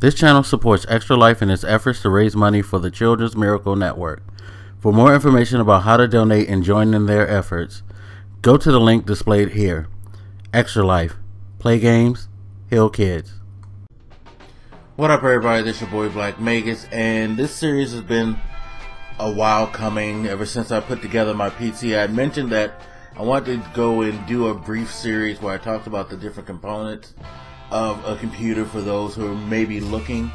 This channel supports Extra Life in its efforts to raise money for the Children's Miracle Network. For more information about how to donate and join in their efforts, go to the link displayed here. Extra Life. Play games, heal kids. What up, everybody? This is your boy Black Magus, and this series has been a while coming. Ever since I put together my PC, I mentioned that I wanted to go and do a brief series where I talked about the different components of a computer for those who are maybe looking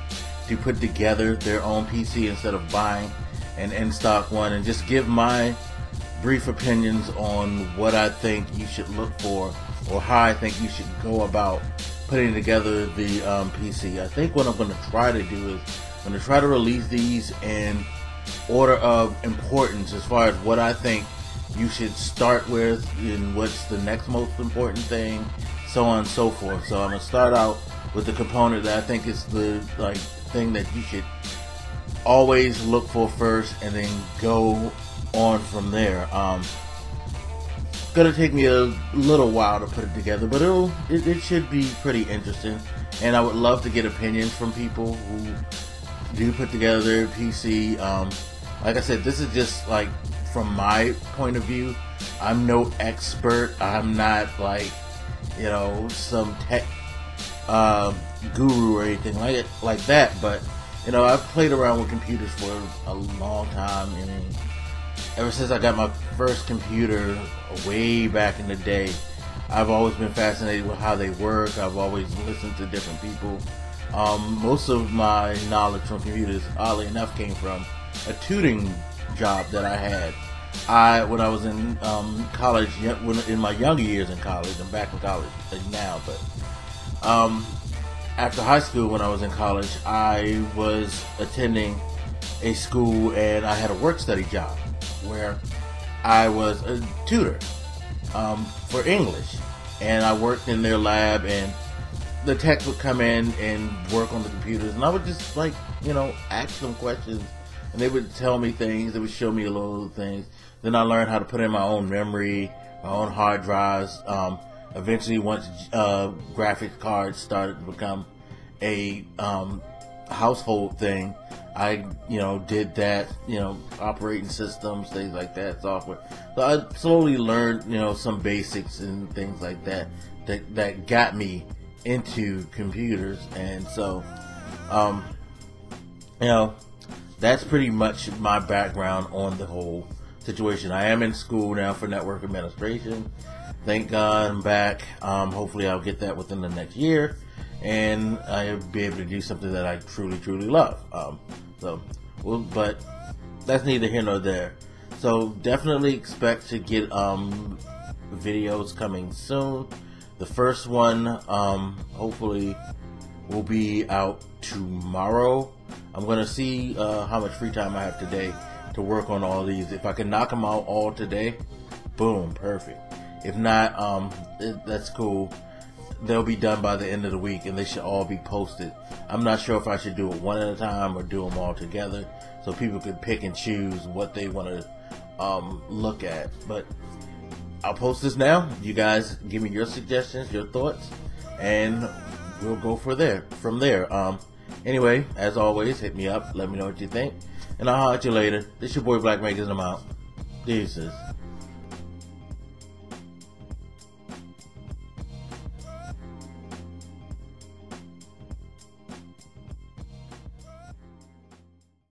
to put together their own PC instead of buying an in-stock one, and just give my brief opinions on what I think you should look for, or how I think you should go about putting together the PC. I think what I'm going to try to do is I'm going to try to release these in order of importance as far as what I think you should start with and what's the next most important thing, so on and so forth. So I'm going to start out with the component that I think is the thing that you should always look for first, and then go on from there. Gonna take me a little while to put it together, but it should be pretty interesting, and I would love to get opinions from people who do put together their PC. Like I said, this is just like from my point of view. I'm no expert. I'm not some tech guru or anything like that, but I've played around with computers for a long time. I mean, ever since I got my first computer way back in the day, I've always been fascinated with how they work. I've always listened to different people. Most of my knowledge from computers, oddly enough, came from a tutoring job that I had. When I was in college, in my younger years in college, I'm back in college now, but after high school, when I was in college, I was attending a school, and I had a work-study job where I was a tutor for English, and I worked in their lab, and the techs would come in and work on the computers, and I would just ask them questions, and they would tell me things. They would show me a little things. Then I learned how to put in my own memory, my own hard drives. Eventually, once graphics cards started to become a household thing, I did that, operating systems, things like that, software. So I slowly learned some basics and things like that that got me into computers. And so that's pretty much my background on the whole situation. I am in school now for network administration. Thank God I'm back. Hopefully I'll get that within the next year, and I'll be able to do something that I truly love. But that's neither here nor there. So definitely expect to get videos coming soon. The first one hopefully will be out tomorrow. I'm gonna see how much free time I have today to work on all these. If I can knock them out all today, boom, perfect. If not, that's cool. They'll be done by the end of the week, and they should all be posted. I'm not sure if I should do it one at a time or do them all together, so people could pick and choose what they want to look at. But I'll post this now. You guys give me your suggestions, your thoughts, and we'll go from there. Anyway, as always, hit me up. Let me know what you think, and I'll holler at you later. This your boy Black Magus, and I'm out. Deuces.